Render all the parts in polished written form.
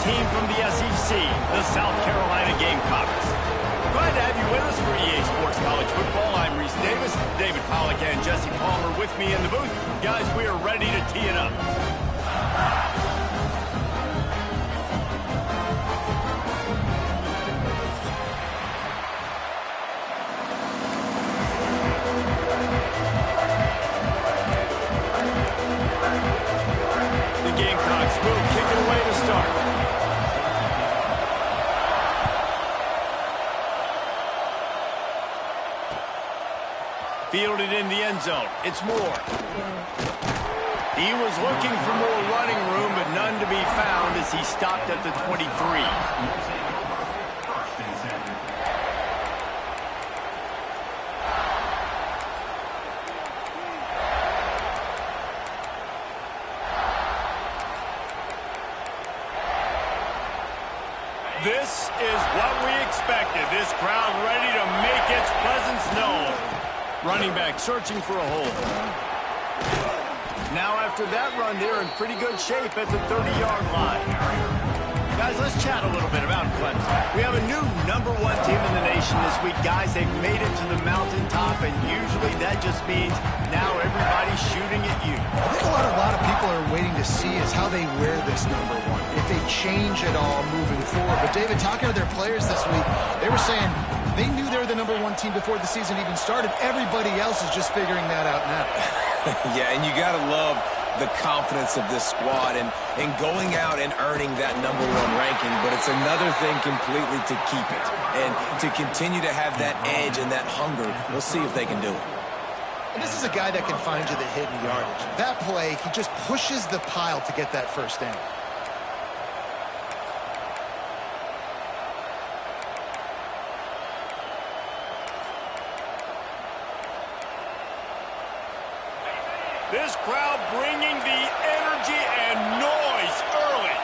team from the SEC, the South Carolina Gamecocks. Glad to have you with us for EA Sports College Football. I'm Reese Davis, David Pollack, and Jesse Palmer with me in the booth. Guys, we are ready to tee it up. The Gamecocks will kick it away to start. Fielded in the end zone. It's Moore. He was looking for more running room, but none to be found as he stopped at the 23. This is what we expected. This crowd ready to make its presence known. Running back searching for a hole. Now after that run, they're in pretty good shape at the 30-yard line. Guys, let's chat a little bit about Clemson. We have a new #1 team in the nation this week. Guys, they've made it to the mountaintop, and usually that just means now everybody's shooting at you. I think a lot of people are waiting to see is how they wear this #1, if they change at all moving forward. But, David, talking to their players this week, they were saying they knew they were the #1 team before the season even started. Everybody else is just figuring that out now. Yeah, and you got to love the confidence of this squad and going out and earning that #1 ranking, but it's another thing completely to keep it and to continue to have that edge and that hunger. We'll see if they can do it. And this is a guy that can find you the hidden yardage. That play, he just pushes the pile to get that first down. This crowd bringing the energy and noise early.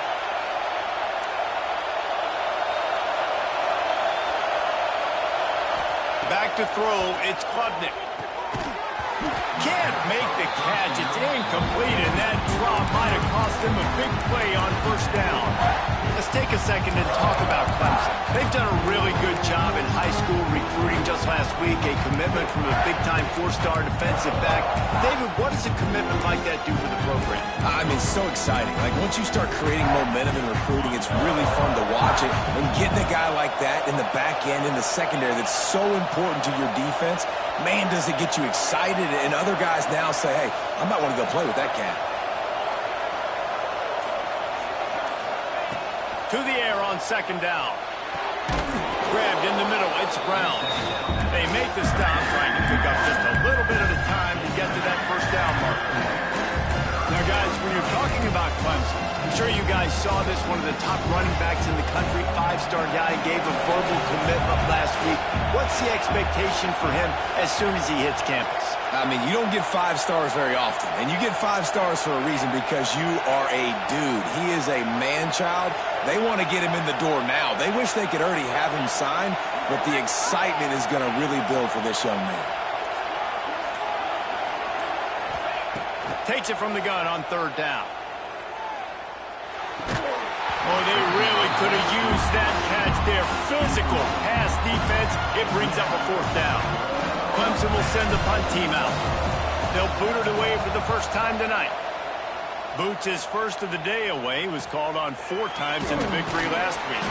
Back to throw, it's Klubnik. Can't make the catch, it's incomplete, and that drop might have cost him a big play on first down. Let's take a second and talk about Clemson. They've done a really good job in high school recruiting. Just last week, a commitment from a big-time 4-star defensive back. David, what does a commitment like that do for the program? I mean, so exciting. Like, once you start creating momentum in recruiting, it's really fun to watch it. And getting a guy like that in the back end, in the secondary, that's so important to your defense, man, does it get you excited. And other guys now say, hey, I might want to go play with that cat. To the air on second down. Grabbed in the middle, it's Brown. They make the stop, trying to pick up just a little bit of the time to get to that first down marker. Now, guys, when you're talking about Clemson, I'm sure you guys saw this, one of the top running backs in the country, 5-star guy, gave a verbal commitment last week. What's the expectation for him as soon as he hits campus? I mean, you don't get 5 stars very often, and you get 5 stars for a reason, because you are a dude. He is a man-child. They want to get him in the door now. They wish they could already have him signed, but the excitement is going to really build for this young man. Takes it from the gun on third down. Oh, they really could have used that catch there. Physical pass defense. It brings up a fourth down. Clemson will send the punt team out. They'll boot it away for the first time tonight. Boots his first of the day away. Was called on 4 times in the victory last week.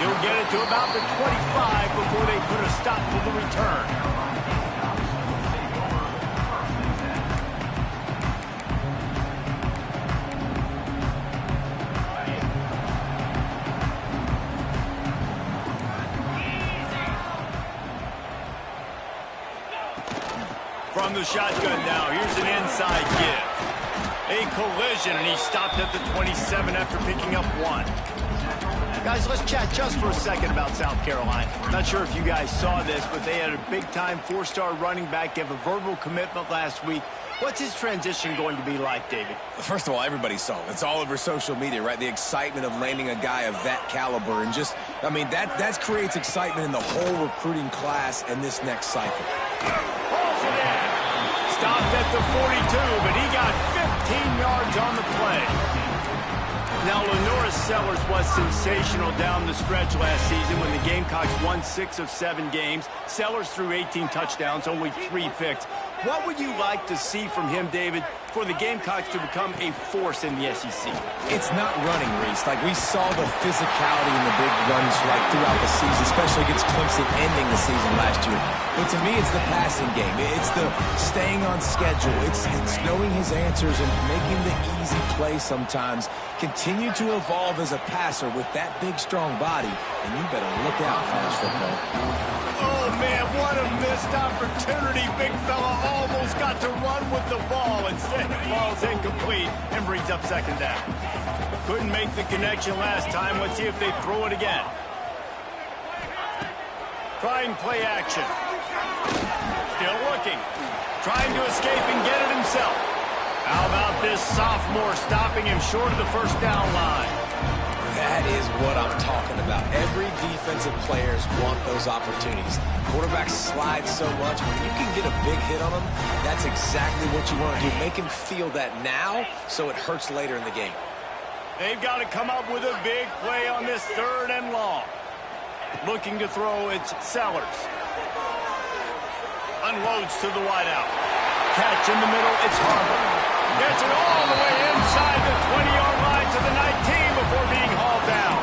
He'll get it to about the 25 before they put a stop to the return. From the shotgun now, here's an inside give. A collision, and he stopped at the 27 after picking up 1. Guys, let's chat just for a second about South Carolina. Not sure if you guys saw this, but they had a big-time 4-star running back give a verbal commitment last week. What's his transition going to be like, David? First of all, everybody saw it. It's all over social media, right? The excitement of landing a guy of that caliber. And just, I mean, that creates excitement in the whole recruiting class in this next cycle. Stopped at the 42, but he got 15 yards on the play. Now, Lenora Sellers was sensational down the stretch last season when the Gamecocks won 6 of 7 games. Sellers threw 18 touchdowns, only 3 picks. What would you like to see from him, David, for the Gamecocks to become a force in the SEC? It's not running, Reese. Like, we saw the physicality in the big runs like throughout the season, especially against Clemson ending the season last year. But to me, it's the passing game. It's the staying on schedule. It's knowing his answers and making the easy play sometimes. Continue to evolve as a passer with that big, strong body, and you better look out, college football. Oh, man, what a missed opportunity. Big fella almost got to run with the ball. Instead, the ball's incomplete and brings up second down. Couldn't make the connection last time. Let's see if they throw it again. Trying play action. Still looking. Trying to escape and get it himself. How about this sophomore stopping him short of the first down line? That is what I'm talking about. Every defensive players want those opportunities. Quarterbacks slide so much. When you can get a big hit on them, that's exactly what you want to do. Make him feel that now so it hurts later in the game. They've got to come up with a big play on this 3rd and long. Looking to throw, it's Sellers. Unloads to the wideout. Catch in the middle, it's Harper. Gets it all the way inside the 20-yard line to the 19 before being hauled down.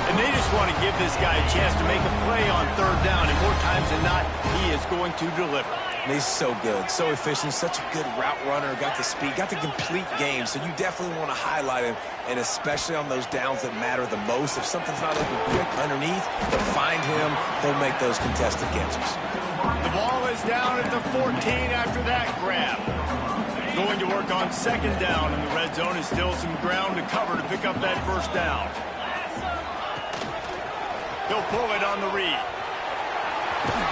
And they just want to give this guy a chance to make a play on 3rd down, and more times than not, he is going to deliver. He's so good, so efficient, such a good route runner, got the speed, got the complete game, so you definitely want to highlight him, and especially on those downs that matter the most. If something's not looking quick underneath, find him, he'll make those contested catches. The ball is down at the 14 after that grab. Going to work on 2nd down, and the red zone is still some ground to cover to pick up that 1st down. He'll pull it on the read.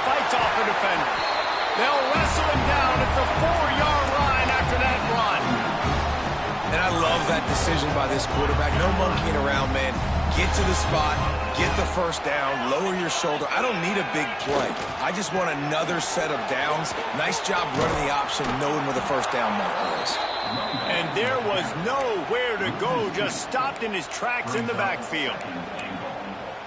Fights off a defender. They'll wrestle him down at the 4-yard line after that run. And I love that decision by this quarterback. No monkeying around, man. Get to the spot, get the 1st down, lower your shoulder. I don't need a big play. I just want another set of downs. Nice job running the option, knowing where the 1st down marker is. And there was nowhere to go, just stopped in his tracks in the backfield.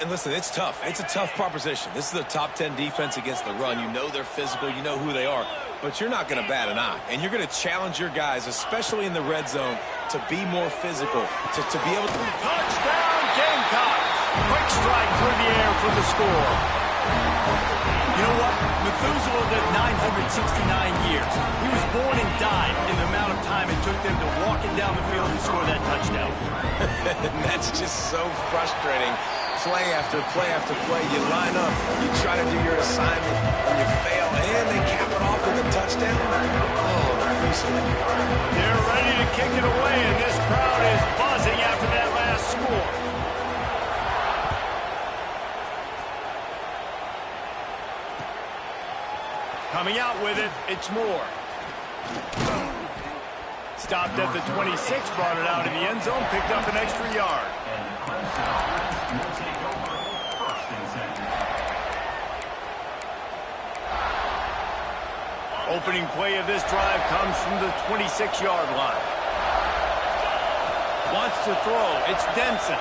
And listen, it's tough. It's a tough proposition. This is a top 10 defense against the run. You know they're physical. You know who they are. But you're not going to bat an eye. And you're going to challenge your guys, especially in the red zone, to be more physical, to be able to... Touchdown, Gamecocks! Quick strike through the air for the score. You know what? Methuselah lived 969 years. He was born and died in the amount of time it took them to walk it down the field and score that touchdown. And that's just so frustrating. Play after play after play, you line up, you try to do your assignment, and you fail, and they cap it off with a touchdown. Oh, they're ready to kick it away, and this crowd is buzzing after that last score. Coming out with it, it's Moore. Stopped at the 26, brought it out in the end zone, picked up an extra yard. Opening play of this drive comes from the 26-yard line. Wants to throw. It's Denson.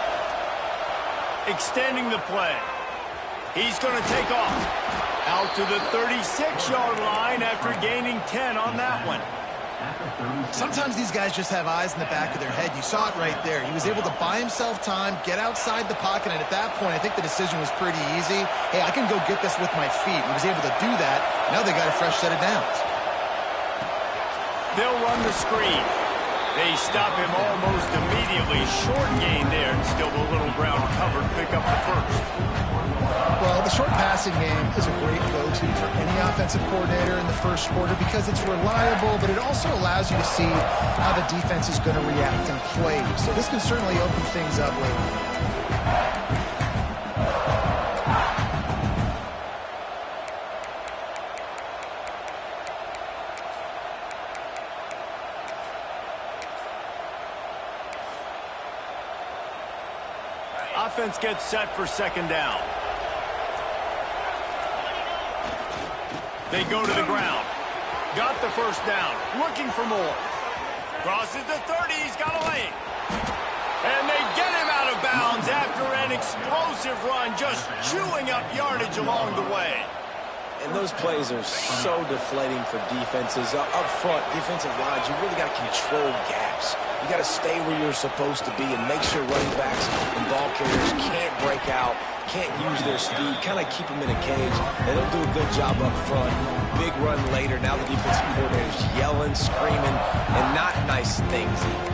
Extending the play. He's going to take off. Out to the 36-yard line after gaining 10 on that one. Sometimes these guys just have eyes in the back of their head. You saw it right there. He was able to buy himself time, get outside the pocket, and at that point, I think the decision was pretty easy. Hey, I can go get this with my feet. He was able to do that. Now they got a fresh set of downs. They'll run the screen. They stop him almost immediately. Short gain there, and still a little ground covered. Pick up the 1st. Well, the short passing game is a great go-to for any offensive coordinator in the 1st quarter because it's reliable, but it also allows you to see how the defense is going to react and play. So this can certainly open things up later. Offense gets set for 2nd down. They go to the ground. Got the 1st down. Looking for more. Crosses the 30. He's got a lane. And they get him out of bounds after an explosive run, just chewing up yardage along the way. And those plays are so deflating for defenses. Up front, defensive lines, you really got to control gaps. You got to stay where you're supposed to be and make sure running backs and ball carriers can't break out, can't use their speed, kind of keep them in a cage. And they'll do a good job up front. Big run later. Now the defensive coordinator's yelling, screaming, and not nice things either.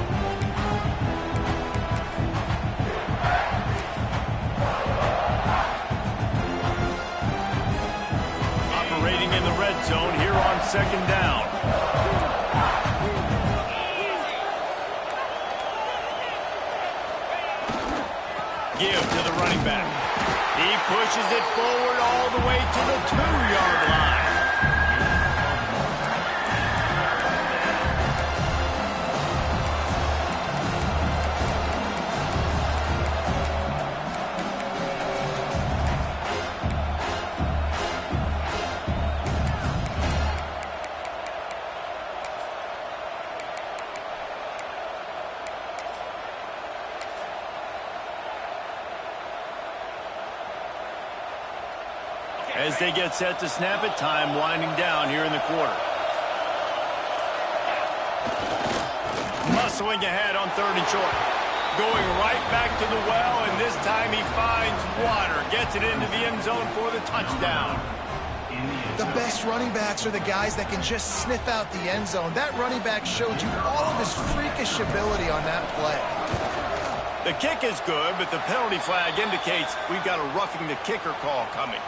Operating in the red zone here on second down. Give to the running back. He pushes it forward all the way to the 2-yard line. As they get set to snap it, time winding down here in the quarter. Muscling ahead on 3rd and short. Going right back to the well, and this time he finds water. Gets it into the end zone for the touchdown. The best running backs are the guys that can just sniff out the end zone. That running back showed you all of his freakish ability on that play. The kick is good, but the penalty flag indicates we've got a roughing the kicker call coming.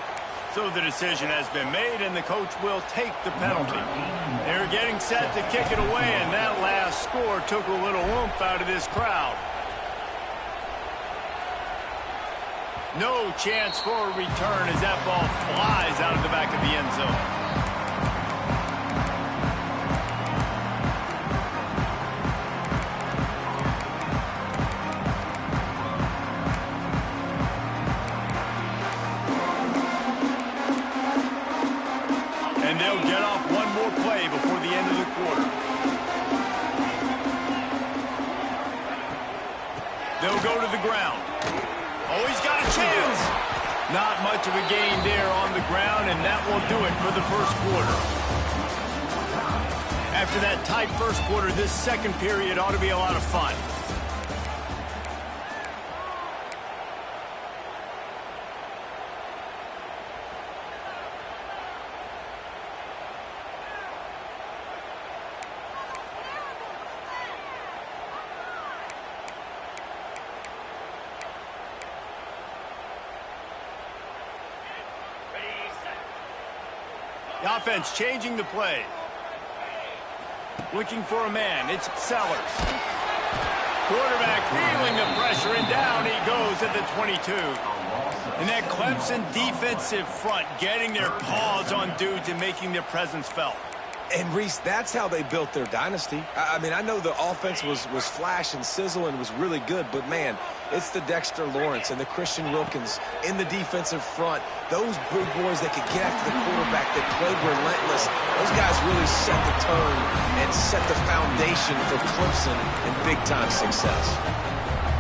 So the decision has been made, and the coach will take the penalty. They're getting set to kick it away, and that last score took a little oomph out of this crowd. No chance for a return as that ball flies out of the back of the end zone. And they'll get off one more play before the end of the quarter. They'll go to the ground. Oh, he's got a chance. Not much of a gain there on the ground, and that will do it for the first quarter. After that tight first quarter, this second period ought to be a lot of fun. The offense changing the play. Looking for a man. It's Sellers. Quarterback feeling the pressure, and down he goes at the 22. And that Clemson defensive front getting their paws on dudes and making their presence felt. And, Reese, that's how they built their dynasty. I mean, I know the offense was flash and sizzle and was really good, but, man, it's the Dexter Lawrence and the Christian Wilkins in the defensive front. Those big boys that could get after the quarterback, that played relentless. Those guys really set the tone and set the foundation for Clemson and big-time success.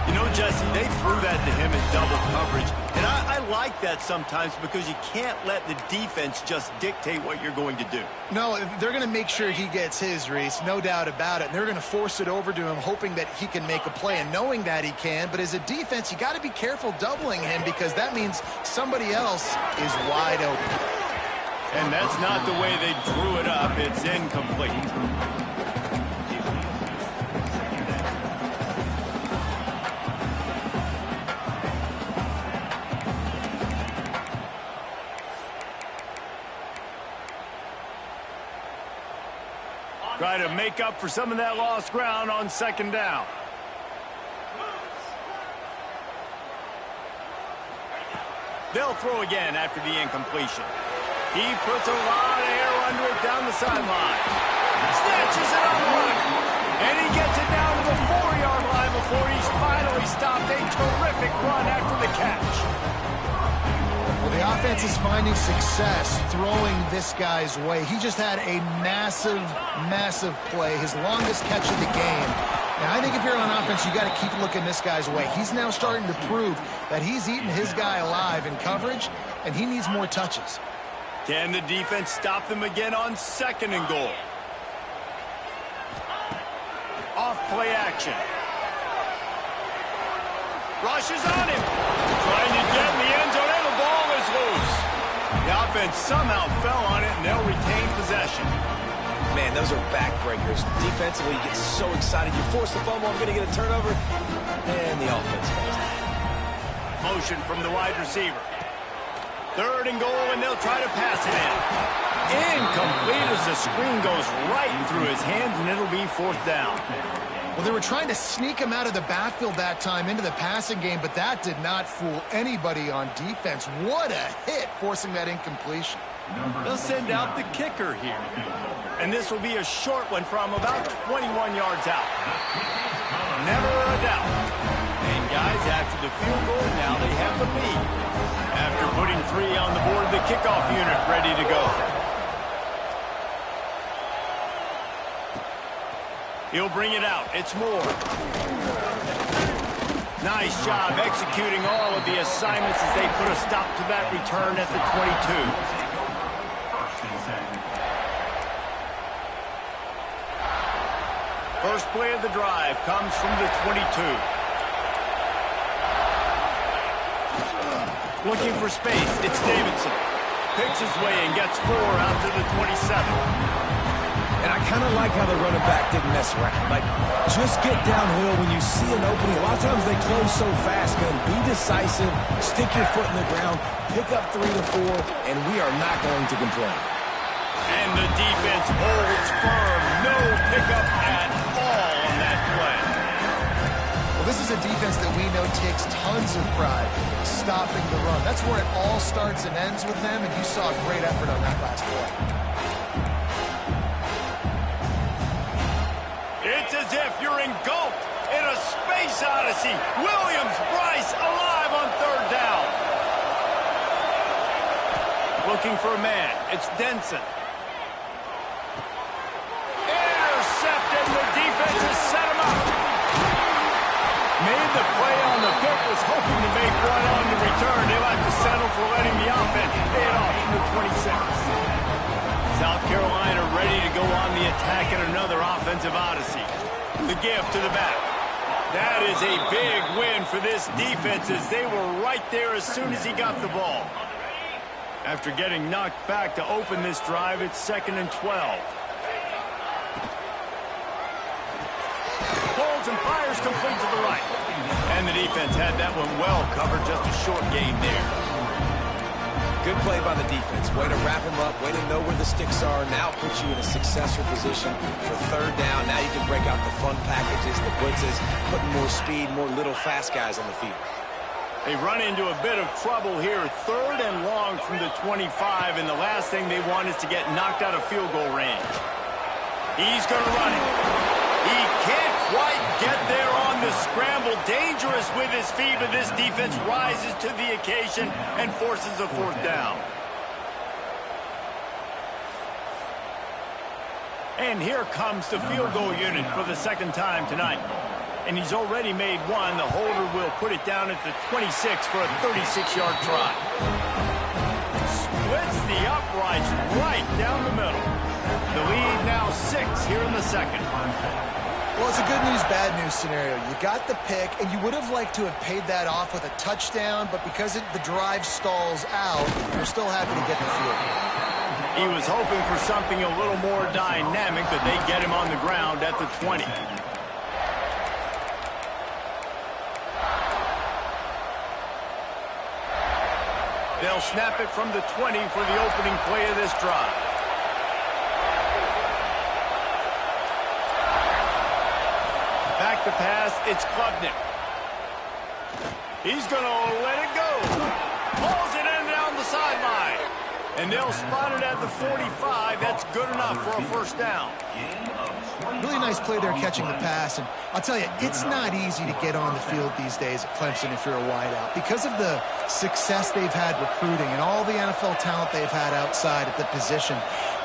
You know, Jesse, they threw that to him in double coverage, and I like that sometimes because you can't let the defense just dictate what you're going to do. No, they're going to make sure he gets his, Reese, no doubt about it. And they're going to force it over to him, hoping that he can make a play and knowing that he can. But as a defense, you got to be careful doubling him because that means somebody else is wide open. And that's not the way they drew it up. It's incomplete. Try to make up for some of that lost ground on second down. They'll throw again after the incompletion. He puts a lot of air under it down the sideline. Snatches it up one. And he gets it down to the 4-yard line before he's finally stopped. A terrific run after the catch. Well, the offense is finding success throwing this guy's way. He just had a massive, massive play, his longest catch of the game. Now, I think if you're on offense, you got to keep looking this guy's way. He's now starting to prove that he's eating his guy alive in coverage, and he needs more touches. Can the defense stop them again on 2nd and goal? Off play action. Rushes on him. Trying to get in the end zone, and the ball is loose. The offense somehow fell on it, and they'll retain possession. Man, those are backbreakers. Defensively, you get so excited. You force the fumble, I'm going to get a turnover, and the offense falls. Motion from the wide receiver. 3rd and goal, and they'll try to pass it in. Incomplete as the screen goes right through his hands, and it'll be 4th down. Well, they were trying to sneak him out of the backfield that time into the passing game, but that did not fool anybody on defense. What a hit, forcing that incompletion. They'll send out the kicker here. And this will be a short one from about 21 yards out. Never a doubt. And guys, after the field goal, now they have the lead. After putting 3 on the board, the kickoff unit ready to go. He'll bring it out. It's Moore. Nice job executing all of the assignments as they put a stop to that return at the 22. First play of the drive comes from the 22. Looking for space. It's Davidson. Picks his way and gets 4 out to the 27. And I kind of like how the running back didn't mess around. Like, just get downhill when you see an opening. A lot of times they close so fast, man. Be decisive, stick your foot in the ground, pick up 3 to 4, and we are not going to complain. And the defense holds firm. No pickup at all on that play. Well, this is a defense that we know takes tons of pride stopping the run. That's where it all starts and ends with them, and you saw a great effort on that last play. It's as if you're engulfed in a space odyssey. Williams-Brice alive on 3rd down. Looking for a man. It's Denson. Intercepted. The defense has set him up. Made the play on the pick. Was hoping to make one on the return. They'll have to settle for letting the offense pay it off from the 26. South Carolina ready to go on the attack in another offensive odyssey. The give to the back. That is a big win for this defense as they were right there as soon as he got the ball. After getting knocked back to open this drive, it's 2nd and 12. Holds and fires complete to the right. And the defense had that one well covered, just a short gain there. Good play by the defense. Way to wrap him up. Way to know where the sticks are. Now put you in a successful position for 3rd down. Now you can break out the fun packages, the blitzes, putting more speed, more little fast guys on the field. They run into a bit of trouble here. 3rd and long from the 25, and the last thing they want is to get knocked out of field goal range. He's going to run it. He can't quite get there on the scramble. Dangerous with his feet, but this defense rises to the occasion and forces a 4th down. And here comes the field goal unit for the 2nd time tonight. And he's already made one. The holder will put it down at the 26 for a 36-yard try. Splits the uprights right down the middle. The lead now 6 here in the 2nd. Well, it's a good news, bad news scenario. You got the pick, and you would have liked to have paid that off with a touchdown, but because the drive stalls out, you're still happy to get the field. He was hoping for something a little more dynamic, but they get him on the ground at the 20. They'll snap it from the 20 for the opening play of this drive. Back to pass, it's Klubnik. He's going to let it go. Pulls it in down the sideline. And they'll spot it at the 45. That's good enough for a 1st down. Really nice play there catching the pass. And I'll tell you, it's not easy to get on the field these days at Clemson if you're a wideout. Because of the success they've had recruiting and all the NFL talent they've had outside at the position,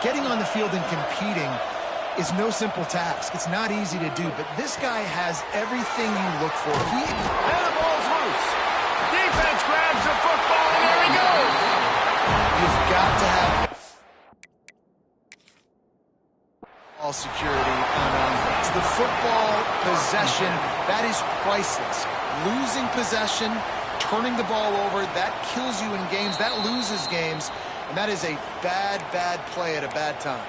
getting on the field and competing is no simple task. It's not easy to do, but this guy has everything you look for. And the ball's loose. Defense grabs the football, and there he goes. You've got to have ball security on offense. The football possession, that is priceless. Losing possession, turning the ball over, that kills you in games, that loses games, and that is a bad, bad play at a bad time.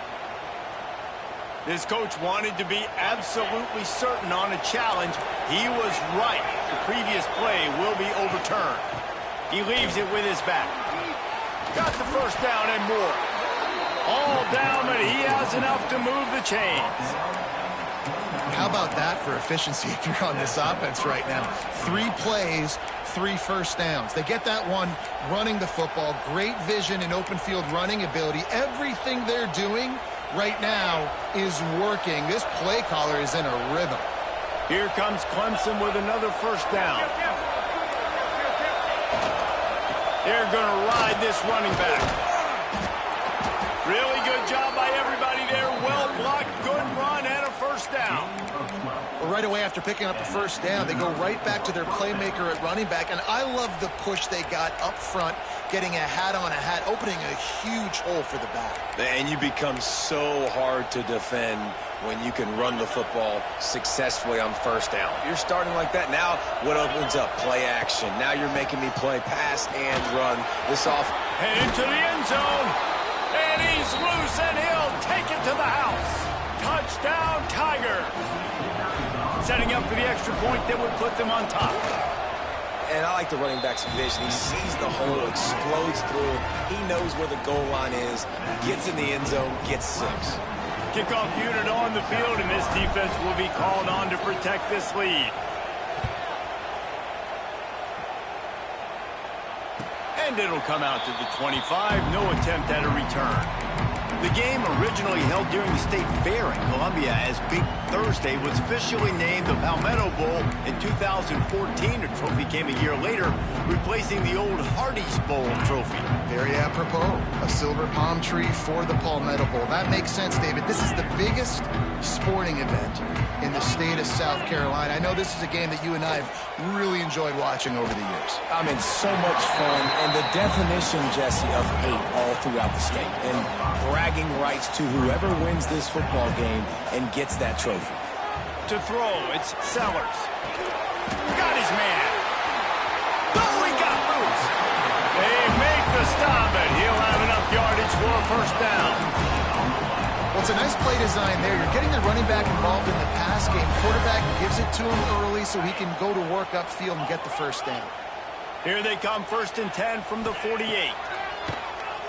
This coach wanted to be absolutely certain on a challenge. He was right. The previous play will be overturned. He leaves it with his back. Got the first down and more. All down, but he has enough to move the chains. How about that for efficiency if you're on this offense right now? 3 plays, 3 first downs. They get that one running the football. Great vision and open field running ability. Everything they're doing right now is working. This play caller is in a rhythm. Here comes Clemson with another first down. They're going to ride this running back. Really good job by everybody there. Well blocked, good run, and a first down. Well, right away after picking up a first down, they go right back to their playmaker at running back, and I love the push they got up front, getting a hat on a hat, opening a huge hole for the back. And you become so hard to defend when you can run the football successfully on first down. You're starting like that. Now what opens up? Play action. Now you're making me play pass and run this off. And into the end zone. And he's loose, and he'll take it to the house. Touchdown, Tiger. Setting up for the extra point that would put them on top. And I like the running back's vision. He sees the hole, explodes through it. He knows where the goal line is, gets in the end zone, gets 6. Kickoff unit on the field, and this defense will be called on to protect this lead. And it'll come out to the 25. No attempt at a return. The game, originally held during the State Fair in Columbia as Big Thursday, was officially named the Palmetto Bowl in 2014. The trophy came a year later, replacing the old Hardee's Bowl trophy. Very apropos, a silver palm tree for the Palmetto Bowl. That makes sense, David. This is the biggest sporting event in the state of South Carolina. I know this is a game that you and I have really enjoyed watching over the years. I mean, so much fun, and the definition, Jesse, of hate all throughout the state. And bragging rights to whoever wins this football game and gets that trophy. To throw, it's Sellers. Got his man. Oh, he got loose. They make the stop, and he'll have enough yardage for a first down. Well, it's a nice play design there. You're getting the running back involved in the pass game. Quarterback gives it to him early so he can go to work upfield and get the first down. Here they come, 1st and 10 from the 48.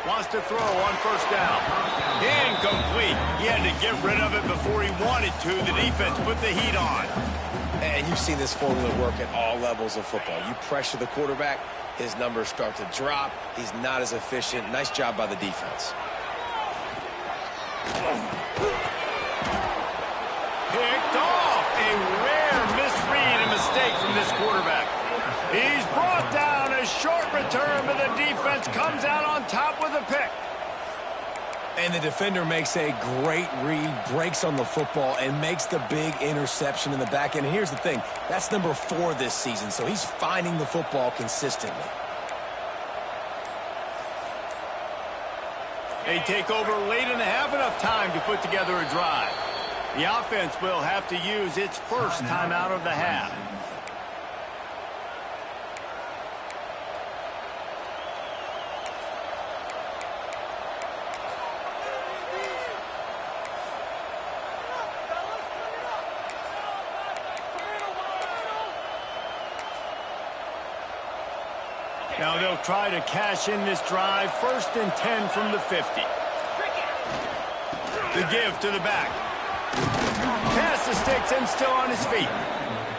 Wants to throw on first down. Incomplete. He had to get rid of it before he wanted to. The defense put the heat on. And you've seen this formula work at all levels of football. You pressure the quarterback, his numbers start to drop. He's not as efficient. Nice job by the defense. Picked off. A rare misread and mistake from this quarterback. He's brought down, a short return, but the defense comes out on top with a pick. And the defender makes a great read, breaks on the football, and makes the big interception in the back end. And here's the thing, that's number 4 this season, so he's finding the football consistently. They take over late in the half, enough time to put together a drive. The offense will have to use its first time out of the half. Now they'll try to cash in this drive. 1st and 10 from the 50. The give to the back. Pass the sticks and still on his feet.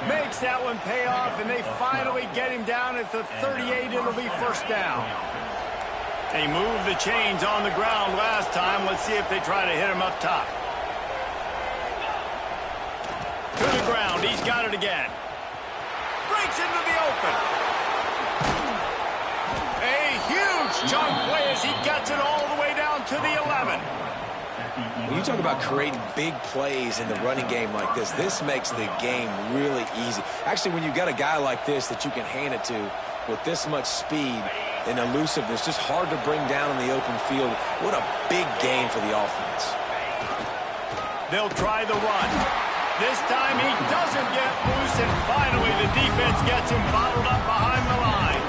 Makes that one pay off, and they finally get him down at the 38. It'll be first down. They moved the chains on the ground last time. Let's see if they try to hit him up top. To the ground. He's got it again. Breaks into the open. A huge chunk play as he gets it all the way down to the 11. When you talk about creating big plays in the running game like this makes the game really easy. Actually, when you've got a guy like this that you can hand it to with this much speed and elusiveness, just hard to bring down in the open field. What a big gain for the offense. They'll try the run. This time he doesn't get loose, and finally the defense gets him bottled up behind the line.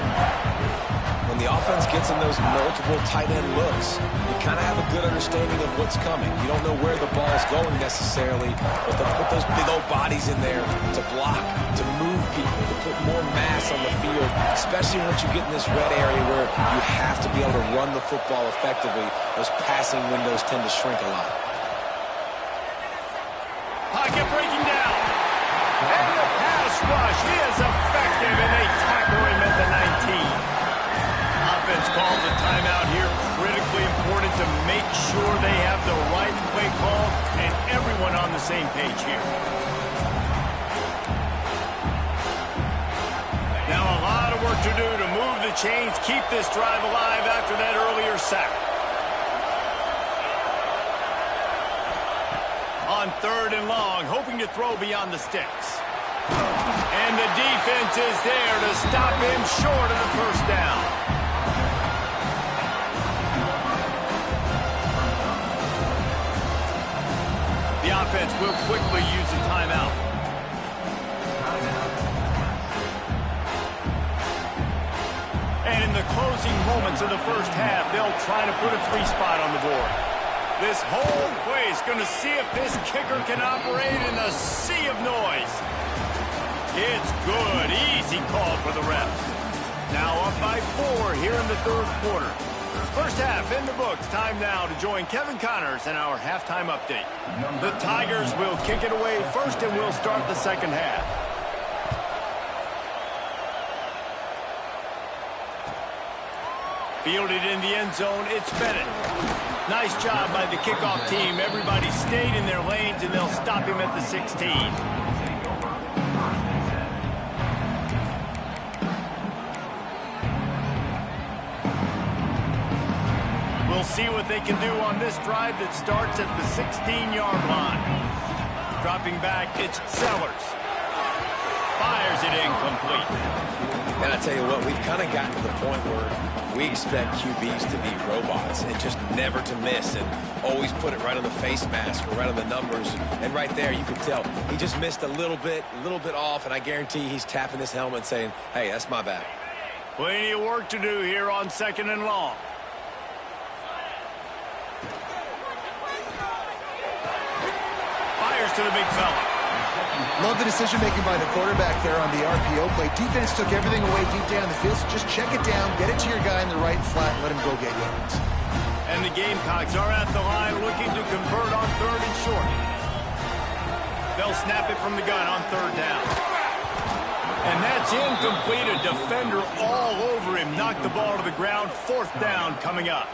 When the offense gets in those multiple tight end looks, you kind of have a good understanding of what's coming. You don't know where the ball's going necessarily, but they'll put those big old bodies in there to block, to move people, to put more mass on the field, especially once you get in this red area where you have to be able to run the football effectively. Those passing windows tend to shrink a lot. Pocket breaking down. And the pass rush. He is effective, and they tackle him at the 19. Offense calls a timeout here. Critically important to make sure they have the right play call and everyone on the same page here. Now a lot of work to do to move the chains, keep this drive alive after that earlier sack. On 3rd and long, hoping to throw beyond the sticks. And the defense is there to stop him short of the first down. The offense will quickly use a timeout. And in the closing moments of the first half, they'll try to put a 3-spot on the board. This whole play is going to see if this kicker can operate in a sea of noise. It's good. Easy call for the refs. Now up by 4 here in the 3rd quarter. First half in the books. Time now to join Kevin Connors in our halftime update. The Tigers will kick it away first, and we'll start the second half. Fielded in the end zone, it's Bennett. Nice job by the kickoff team. Everybody stayed in their lanes, and they'll stop him at the 16. We'll see what they can do on this drive that starts at the 16-yard line. Dropping back, it's Sellers. Fires it incomplete. And I tell you what, we've kind of gotten to the point where we expect QBs to be robots and just never to miss and always put it right on the face mask or right on the numbers. And right there, you can tell he just missed a little bit off, and I guarantee he's tapping his helmet saying, hey, that's my bad. Plenty of work to do here on 2nd and long. Fires to the big fella. Love the decision-making by the quarterback there on the RPO play. Defense took everything away deep down the field, so just check it down, get it to your guy in the right flat, and let him go get yards. And the Gamecocks are at the line looking to convert on 3rd and short. They'll snap it from the gun on 3rd down. And that's incomplete. A defender all over him. Knocked the ball to the ground. 4th down coming up.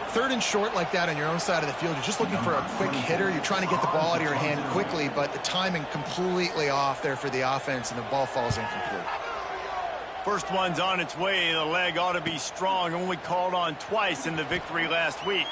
3rd and short like that on your own side of the field. You're just looking for a quick hitter. You're trying to get the ball out of your hand quickly, but the timing completely off there for the offense, and the ball falls incomplete. First one's on its way. The leg ought to be strong. Only called on twice in the victory last week.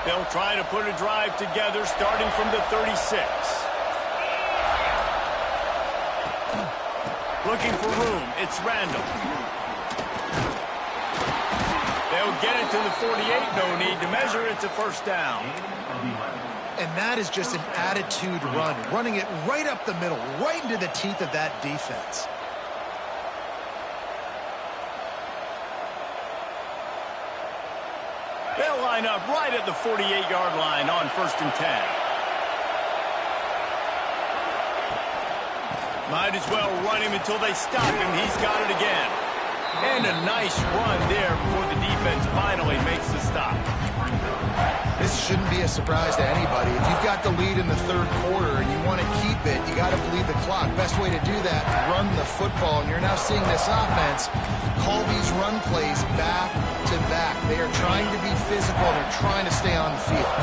They'll try to put a drive together starting from the 36. Looking for room. It's Randall. They'll get it to the 48. No need to measure. It's a 1st down. And that is just an attitude run. Running it right up the middle, right into the teeth of that defense. They'll line up right at the 48-yard line on 1st and 10. Might as well run him until they stop him. He's got it again. And a nice run there before the defense finally makes the stop. This shouldn't be a surprise to anybody. If you've got the lead in the third quarter and you want to keep it, you got to bleed the clock. Best way to do that, run the football. And you're now seeing this offense call these run plays back to back. They are trying to be physical. They're trying to stay on the field.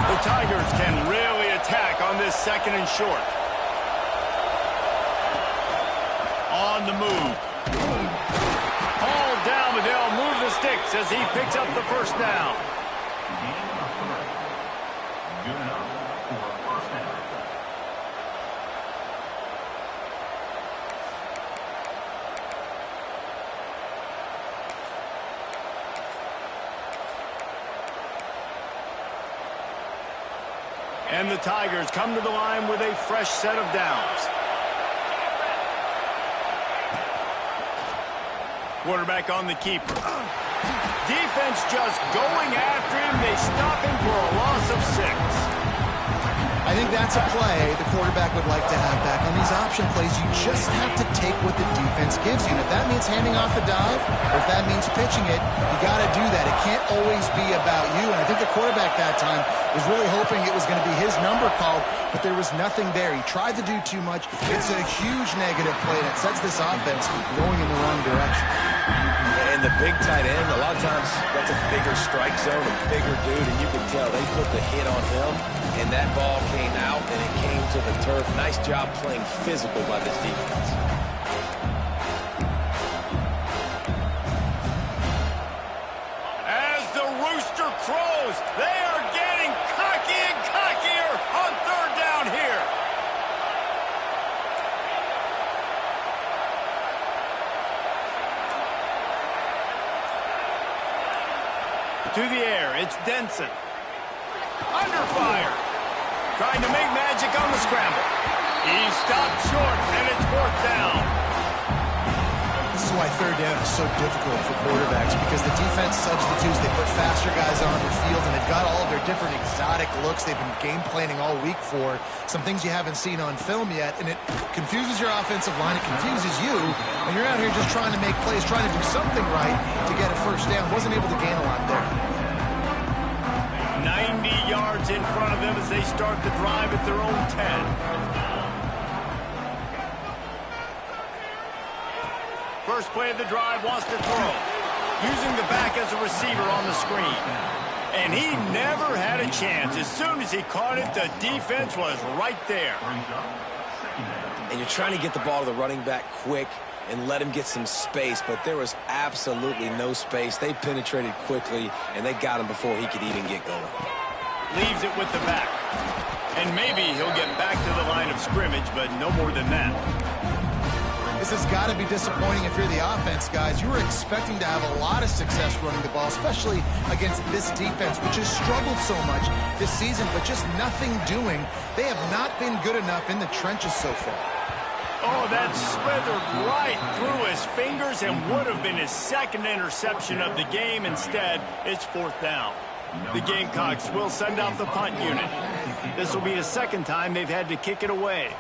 The Tigers can really attack on this second and short. On the move. All down, but they'll move the sticks as he picks up the first down. And the Tigers come to the line with a fresh set of downs. Quarterback on the keeper. Defense just going after him. They stop him for a loss of 6. I think that's a play the quarterback would like to have back. On these option plays, you just have to take what the defense gives you. And if that means handing off a dive, or if that means pitching it, you got to do that. It can't always be about you. And I think the quarterback that time was really hoping it was going to be his number called, but there was nothing there. He tried to do too much. It's a huge negative play that sets this offense going in the wrong direction. And the big tight end, a lot of times that's a bigger strike zone, a bigger dude, and you can tell they put the hit on him, and that ball came out, and it came to the turf. Nice job playing physical by this defense. As the rooster crows, they are getting cocky and cockier on third down here. To the air, it's Denson. Under fire. Trying to make magic on the scramble. He stopped short, and it's fourth down. This is why third down is so difficult for quarterbacks, because the defense substitutes. They put faster guys on the field, and they've got all of their different exotic looks they've been game planning all week for. Some things you haven't seen on film yet, and it confuses your offensive line. It confuses you, and you're out here just trying to make plays, trying to do something right to get a first down. Wasn't able to gain a lot there. 90 yards in front of them as they start the drive at their own 10. First play of the drive, wants to throw. Using the back as a receiver on the screen. And he never had a chance. As soon as he caught it, the defense was right there. And you're trying to get the ball to the running back quick and let him get some space, but there was absolutely no space. They penetrated quickly, and they got him before he could even get going. Leaves it with the back. And maybe he'll get back to the line of scrimmage, but no more than that. This has got to be disappointing if you're the offense, guys. You were expecting to have a lot of success running the ball, especially against this defense, which has struggled so much this season, but just nothing doing. They have not been good enough in the trenches so far. Oh, that slithered right through his fingers and would have been his second interception of the game. Instead, it's fourth down. The Gamecocks will send out the punt unit. This will be the second time they've had to kick it away.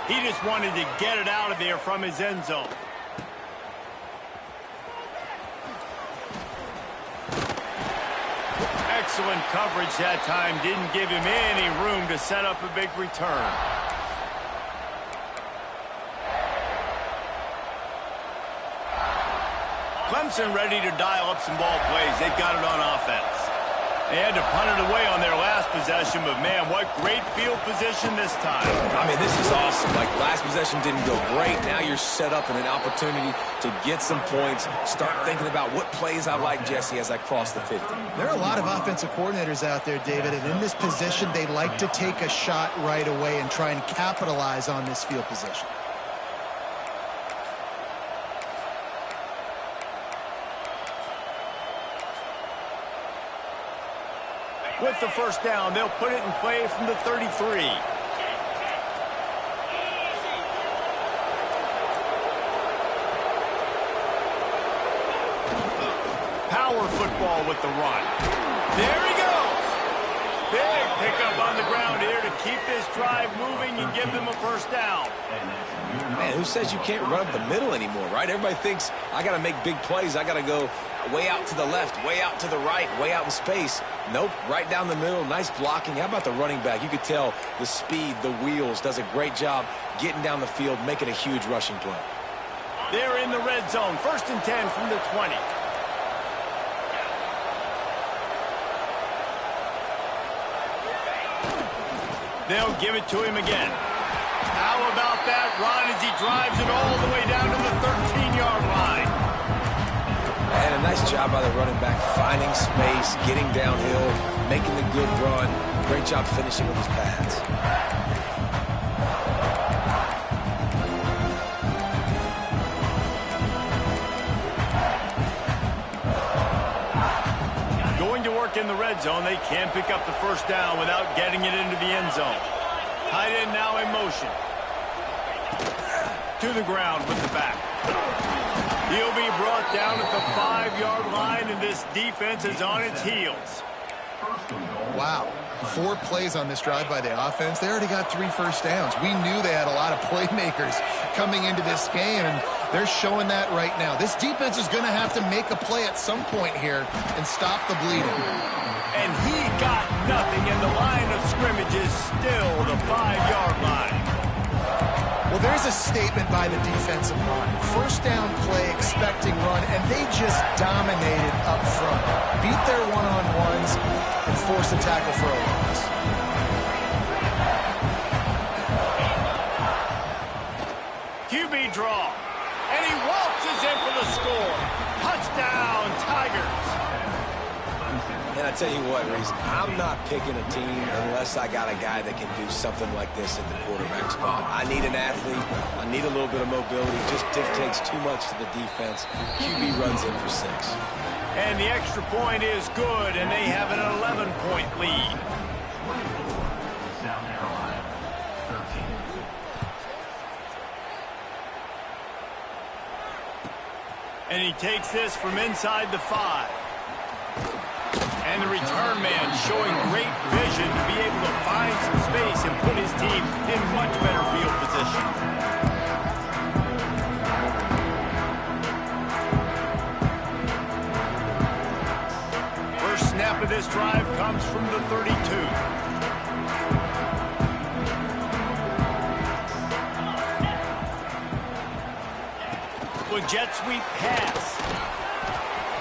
He just wanted to get it out of there from his end zone. Excellent coverage that time. Didn't give him any room to set up a big return. Clemson ready to dial up some ball plays. They've got it on offense. They had to punt it away on their last possession, but man, what great field position this time. I mean, this is awesome. Like, last possession didn't go great. Now you're set up in an opportunity to get some points. Start thinking about what plays I like, Jesse, as I cross the 50. There are a lot of offensive coordinators out there, David, and in this position, they like to take a shot right away and try and capitalize on this field position. With the first down, they'll put it in play from the 33. Power football with the run. There he goes. Big pickup on the ground here to keep this drive moving and give them a first down. Man, who says you can't run up the middle anymore, right? Everybody thinks I got to make big plays. I got to go way out to the left, way out to the right, way out in space. Nope, right down the middle. Nice blocking. How about the running back? You could tell the speed, the wheels, does a great job getting down the field, making a huge rushing play. They're in the red zone. 1st and 10 from the 20. They'll give it to him again. How about that run as he drives it all the way down to the 13-yard line? And a nice job by the running back, finding space, getting downhill, making the good run. Great job finishing with his pads. Going to work in the red zone. They can't pick up the first down without getting it into the end zone. Tight end now in motion. To the ground with the back. He'll be brought down at the 5-yard line, and this defense is on its heels. Wow. 4 plays on this drive by the offense. They already got 3 first downs. We knew they had a lot of playmakers coming into this game, and they're showing that right now. This defense is going to have to make a play at some point here and stop the bleeding. And he got nothing, and the line of scrimmage is still the 5-yard line. Well, there's a statement by the defensive line. First down play, expecting run, and they just dominated up front. Beat their one-on-ones and forced a tackle for a loss. QB draw. And he waltzes in for the score. Touchdown, Tigers. And I tell you what, Reese, I'm not picking a team unless I got a guy that can do something like this at the quarterback spot. I need an athlete. I need a little bit of mobility. It just dictates too much to the defense. QB runs in for 6. And the extra point is good, and they have an 11-point lead. And he takes this from inside the 5. And the return man showing great vision to be able to find some space and put his team in much better field position. First snap of this drive comes from the 32. With jet sweep pass.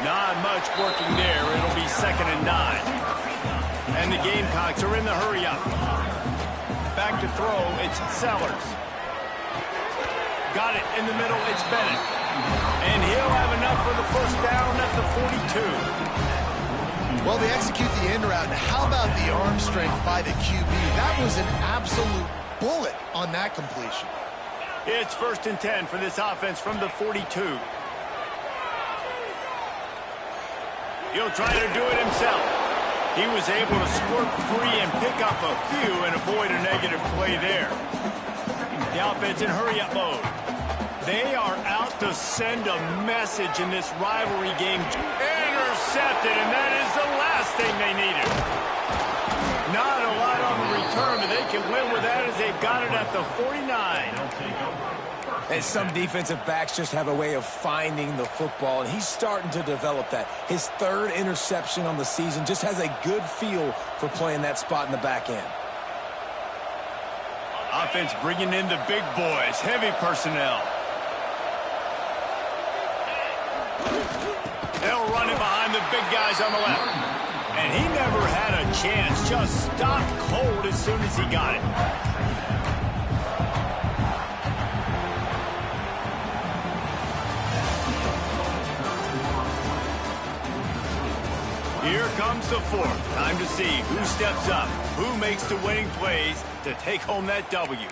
Not much working there. It'll be 2nd and 9. And the Gamecocks are in the hurry-up. Back to throw, it's Sellers. Got it in the middle, it's Bennett. And he'll have enough for the first down at the 42. Well, they execute the end route. And how about the arm strength by the QB? That was an absolute bullet on that completion. It's 1st and 10 for this offense from the 42. He'll try to do it himself. He was able to squirt free and pick up a few and avoid a negative play there. The offense in hurry-up mode. They are out to send a message in this rivalry game. Intercepted, and that is the last thing they needed. Not a lot on the return, but they can win with that as they've got it at the 49. And some defensive backs just have a way of finding the football, and he's starting to develop that. His 3rd interception on the season, just has a good feel for playing that spot in the back end. Offense bringing in the big boys, heavy personnel. They'll run it behind the big guys on the left. And he never had a chance, just stopped cold as soon as he got it. Here comes the 4th. Time to see who steps up, who makes the winning plays to take home that W.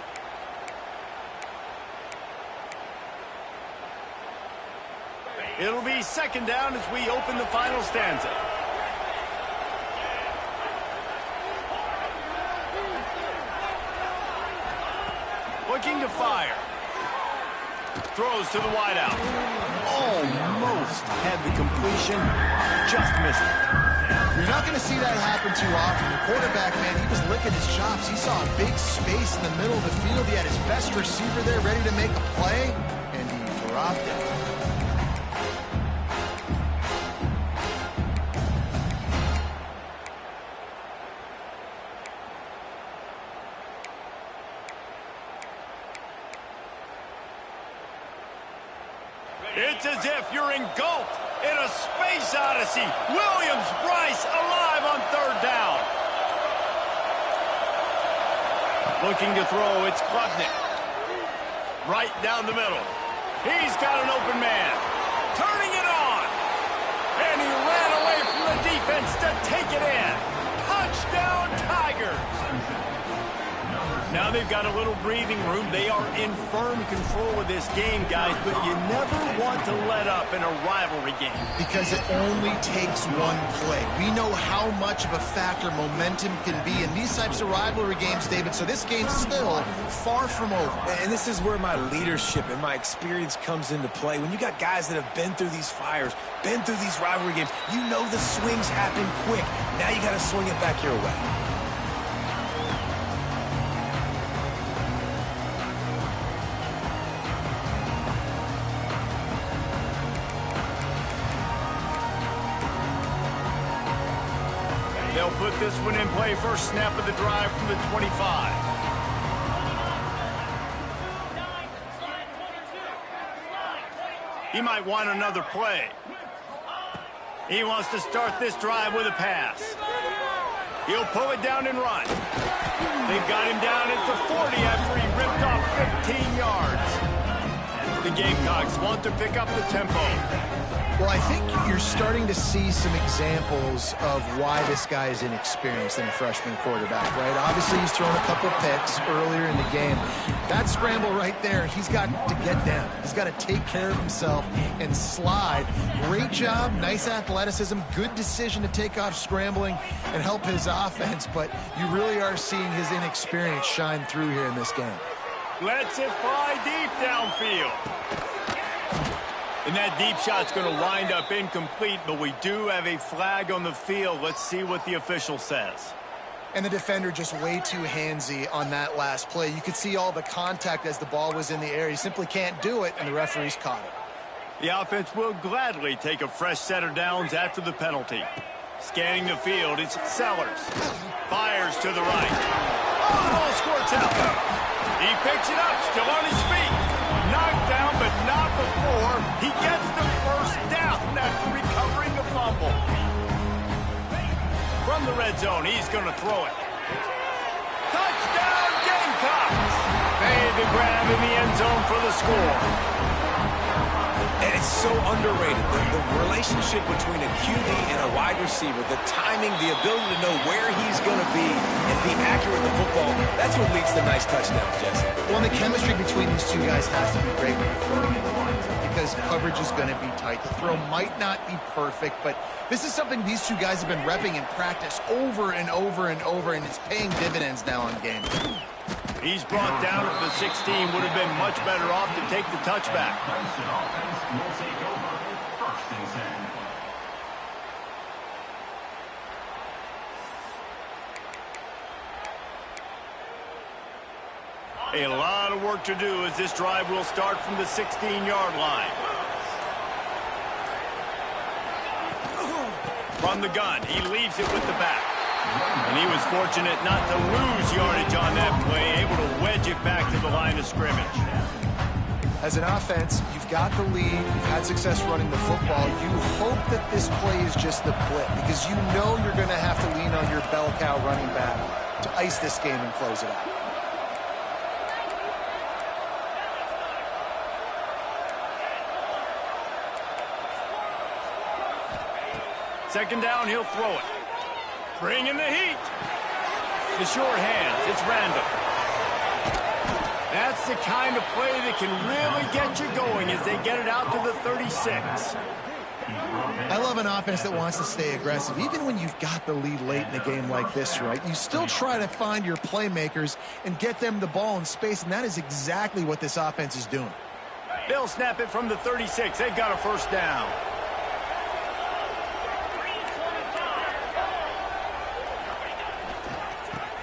It'll be 2nd down as we open the final stanza. Looking to fire. Throws to the wideout. Almost had the completion, just missed it. You're not going to see that happen too often. The quarterback, man, he was licking his chops. He saw a big space in the middle of the field. He had his best receiver there ready to make a play, and he dropped it. It's as if you're engulfed in a space odyssey. Williams-Brice alive on third down. Looking to throw, it's Klubnik. Right down the middle. He's got an open man. Turning it on. And he ran away from the defense to take it in. Touchdown, Tigers. Now they've got a little breathing room. They are in firm control of this game, guys, but you never want to let up in a rivalry game. Because it only takes one play. We know how much of a factor momentum can be in these types of rivalry games, David, so this game's still far from over. And this is where my leadership and my experience comes into play. When you got guys that have been through these fires, been through these rivalry games, you know the swings happen quick. Now you got to swing it back your way. They'll put this one in play. First snap of the drive from the 25. He might want another play. He wants to start this drive with a pass. He'll pull it down and run. They've got him down at the 40 after he ripped off 15 yards. The Gamecocks want to pick up the tempo. Well, I think you're starting to see some examples of why this guy is inexperienced in a freshman quarterback, right? Obviously, he's thrown a couple picks earlier in the game. That scramble right there, he's got to get down. He's got to take care of himself and slide. Great job, nice athleticism, good decision to take off scrambling and help his offense, but you really are seeing his inexperience shine through here in this game. Lets it fly deep downfield. And that deep shot's going to wind up incomplete, but we do have a flag on the field. Let's see what the official says. And the defender just way too handsy on that last play. You could see all the contact as the ball was in the air. He simply can't do it, and the referee's caught it. The offense will gladly take a fresh set of downs after the penalty. Scanning the field, it's Sellers. Fires to the right. Oh, the ball squirts out. He picks it up, still on his feet. Knocked down, but not before he gets the first down after recovering the fumble. From the red zone, he's going to throw it. Touchdown, Gamecocks! Made the grab in the end zone for the score. And it's so underrated. The relationship between a QB and a wide receiver, the timing, the ability to know where he's going to be and be accurate with the football, that's what leads to nice touchdowns, Jesse. Well, and the chemistry between these two guys has to be great when you're throwing in the lines because coverage is going to be tight. The throw might not be perfect, but this is something these two guys have been repping in practice over and over and over, and it's paying dividends now on games. He's brought down at the 16. Would have been much better off to take the touchback. A lot of work to do as this drive will start from the 16-yard line. From the gun, he leaves it with the back. And he was fortunate not to lose yardage on that play, able to wedge it back to the line of scrimmage. As an offense, you've got the lead, you've had success running the football. You hope that this play is just the blip because you know you're going to have to lean on your bell cow running back to ice this game and close it out. Second down, he'll throw it. Bringing the heat. The short hands, it's random. That's the kind of play that can really get you going as they get it out to the 36. I love an offense that wants to stay aggressive. Even when you've got the lead late in a game like this, right, you still try to find your playmakers and get them the ball in space, and that is exactly what this offense is doing. They'll snap it from the 36. They've got a first down.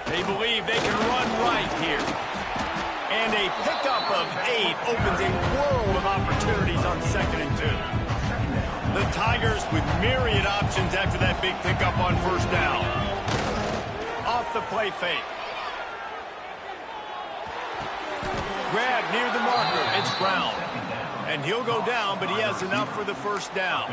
They believe they can run right here. And a pickup of 8 opens a world of opportunities on 2nd and 2. The Tigers with myriad options after that big pickup on first down. Off the play fake. Grab near the marker. It's Brown. And he'll go down, but he has enough for the first down.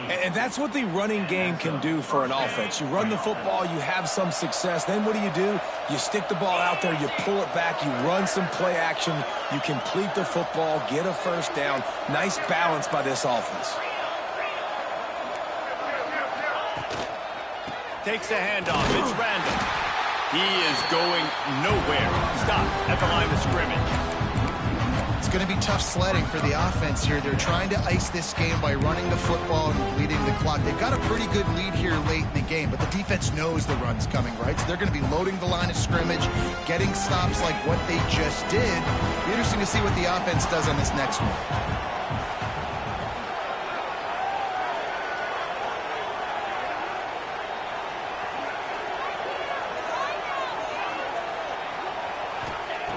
And that's what the running game can do for an offense. You run the football, you have some success. Then what do? You stick the ball out there, you pull it back, you run some play action, you complete the football, get a first down. Nice balance by this offense. Takes the handoff. It's random. He is going nowhere. Stop at the line of scrimmage. It's going to be tough sledding for the offense here. They're trying to ice this game by running the football and bleeding the clock. They've got a pretty good lead here late in the game, but the defense knows the run's coming, right? So they're going to be loading the line of scrimmage, getting stops like what they just did. It'll be interesting to see what the offense does on this next one.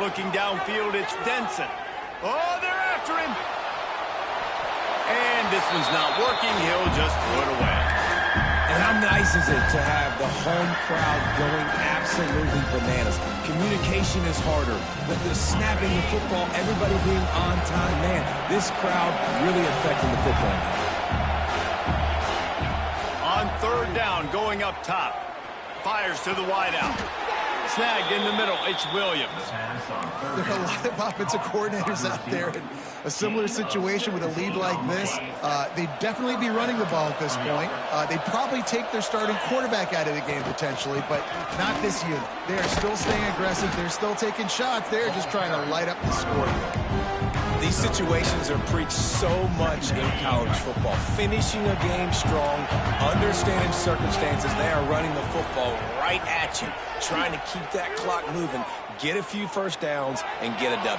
Looking downfield, it's Denson. Oh, they're after him. And this one's not working. He'll just throw it away. And how nice is it to have the home crowd going absolutely bananas? Communication is harder, but the snapping the football, everybody being on time, man, this crowd really affecting the football game. On third down, going up top. Fires to the wideout. Snagged in the middle. It's Williams. There are a lot of offensive coordinators out there in a similar situation with a lead like this. They'd definitely be running the ball at this point. They'd probably take their starting quarterback out of the game potentially, but not this unit. They are still staying aggressive. They're still taking shots. They're just trying to light up the score. These situations are preached so much in college football. Finishing a game strong, understanding circumstances. They are running the football right at you, trying to keep that clock moving, get a few first downs, and get a W.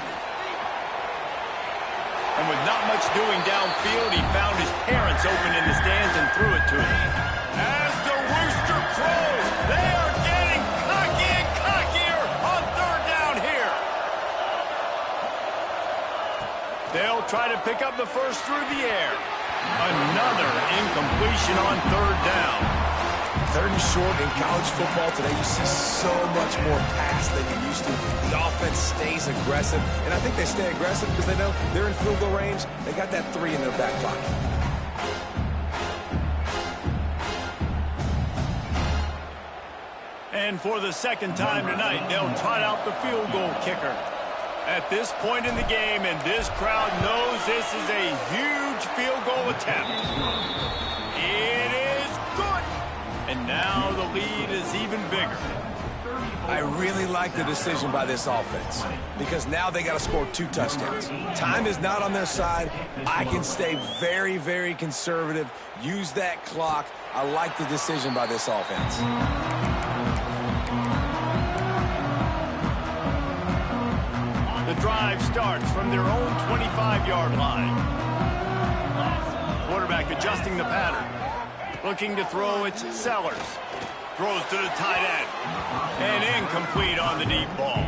And with not much doing downfield, he found his parents open in the stands and threw it to him. As the rooster crows, they are getting cocky and cockier on third down here. They'll try to pick up the first through the air. Another incompletion on third down. Third and short in college football today, you see so much more pass than you used to. The offense stays aggressive, and I think they stay aggressive because they know they're in field goal range. They got that 3 in their back pocket. And for the second time tonight, they'll trot out the field goal kicker. At this point in the game, and this crowd knows this is a huge field goal attempt. It is good. And now the lead is even bigger. I really like the decision by this offense because now they got to score 2 touchdowns. Time is not on their side. I can stay very, very conservative, use that clock. I like the decision by this offense. The drive starts from their own 25-yard line. Quarterback adjusting the pattern. Looking to throw, it's Sellers. Throws to the tight end. And incomplete on the deep ball.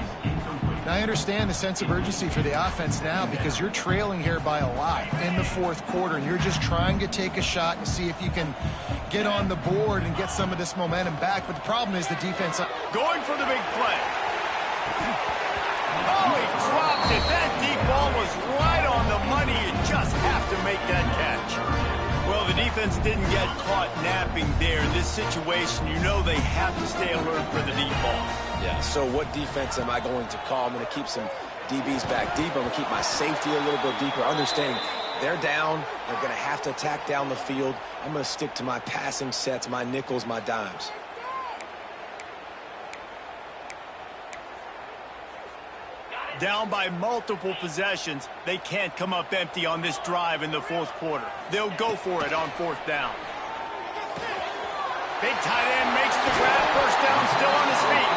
Now, I understand the sense of urgency for the offense now because you're trailing here by a lot in the fourth quarter, and you're just trying to take a shot and see if you can get on the board and get some of this momentum back. But the problem is the defense. Going for the big play. Oh, he dropped it. That deep ball was right on the money. You just have to make that catch. Well, the defense didn't get caught napping there. In this situation, you know they have to stay alert for the deep ball. Yeah, so what defense am I going to call? I'm going to keep some DBs back deep. I'm going to keep my safety a little bit deeper, understanding they're down. They're going to have to attack down the field. I'm going to stick to my passing sets, my nickels, my dimes. Down by multiple possessions, they can't come up empty on this drive in the fourth quarter. They'll go for it on fourth down. Big tight end makes the grab, first down, still on his feet.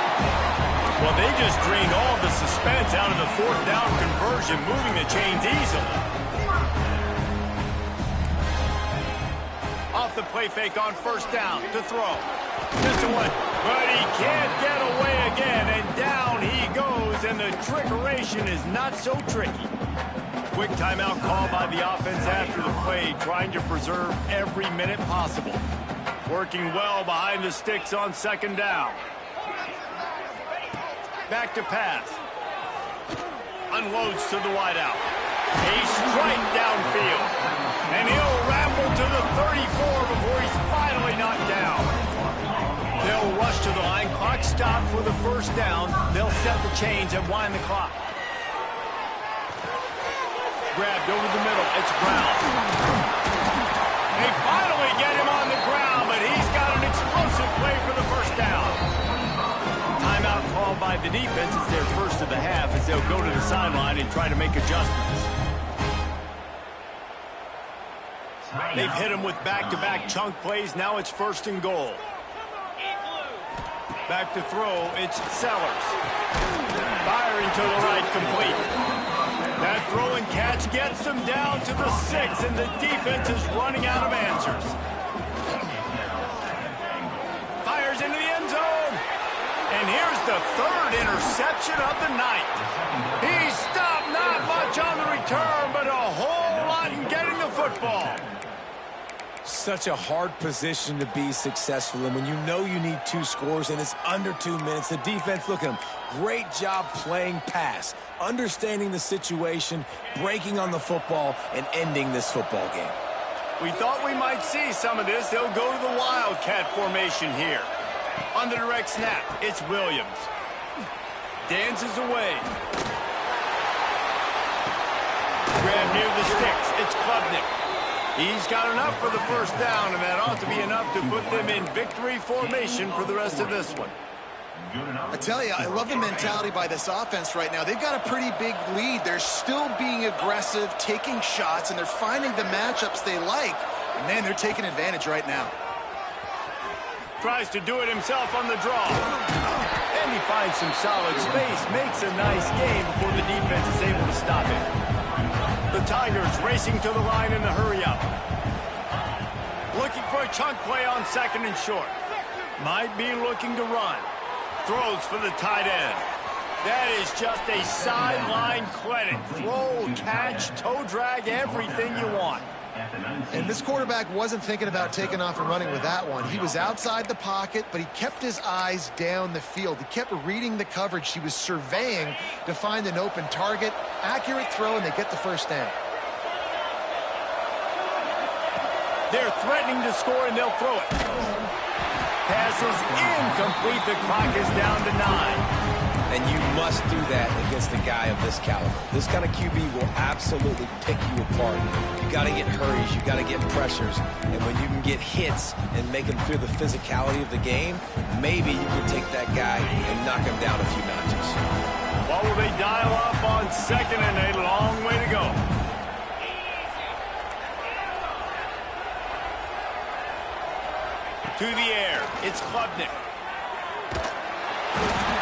Well, they just drained all the suspense out of the fourth down conversion, moving the chains easily. Off the play fake on first down to throw. Just a one, but he can't get away again, and down he goes, and the trickeration is not so tricky. Quick timeout call by the offense after the play, trying to preserve every minute possible. Working well behind the sticks on second down. Back to pass. Unloads to the wideout. A strike downfield. And he'll ramble to the 34 before he's finally knocked down. They'll rush to the line. Clock stopped for the first down. They'll set the chains and wind the clock. Grabbed over the middle. It's Brown. They finally get him on the ground, but he's got an explosive play for the first down. Timeout called by the defense. It's their first of the half as they'll go to the sideline and try to make adjustments. They've hit him with back-to-back chunk plays. Now it's first and goal. Back to throw. It's Sellers. Firing to the right, complete. That throw and catch gets them down to the 6, and the defense is running out of answers. Fires into the end zone. And here's the third interception of the night. He stopped not much on the return, but a whole lot in getting the football. Such a hard position to be successful in when you know you need 2 scores and it's under 2 minutes. The defense, look at him. Great job playing pass, understanding the situation, breaking on the football, and ending this football game. We thought we might see some of this. They'll go to the Wildcat formation here. On the direct snap, it's Williams. Dances away. Grab near the sticks. It's Klubnik. He's got enough for the first down, and that ought to be enough to put them in victory formation for the rest of this one. I tell you, I love the mentality by this offense right now. They've got a pretty big lead. They're still being aggressive, taking shots, and they're finding the matchups they like. And man, they're taking advantage right now. Tries to do it himself on the draw. And he finds some solid space, makes a nice game before the defense is able to stop him. The Tigers racing to the line in the hurry-up. Looking for a chunk play on second and short. Might be looking to run. Throws for the tight end. That is just a sideline clinic. Throw, catch, toe drag, everything you want. And this quarterback wasn't thinking about taking off and running with that one. He was outside the pocket, but he kept his eyes down the field. He kept reading the coverage. He was surveying to find an open target. Accurate throw, and they get the first down. They're threatening to score, and they'll throw it. Pass is incomplete. The clock is down to 9. And you must do that against a guy of this caliber. This kind of QB will absolutely pick you apart. You got to get hurries. You got to get pressures. And when you can get hits and make him feel the physicality of the game, maybe you can take that guy and knock him down a few notches. What will they dial up on second and a long way to go? To the air. It's Klubnik.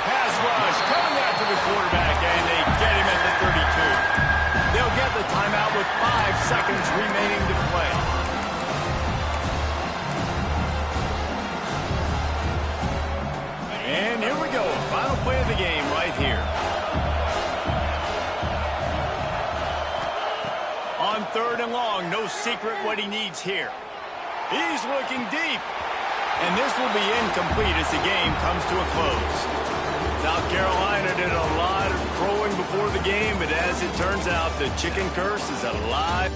Pass rush coming after the quarterback, and they get him at the 32. They'll get the timeout with 5 seconds remaining to play. And here we go. Final play of the game right here. On third and long, no secret what he needs here. He's looking deep. And this will be incomplete as the game comes to a close. South Carolina did a lot of throwing before the game, but as it turns out, the chicken curse is alive.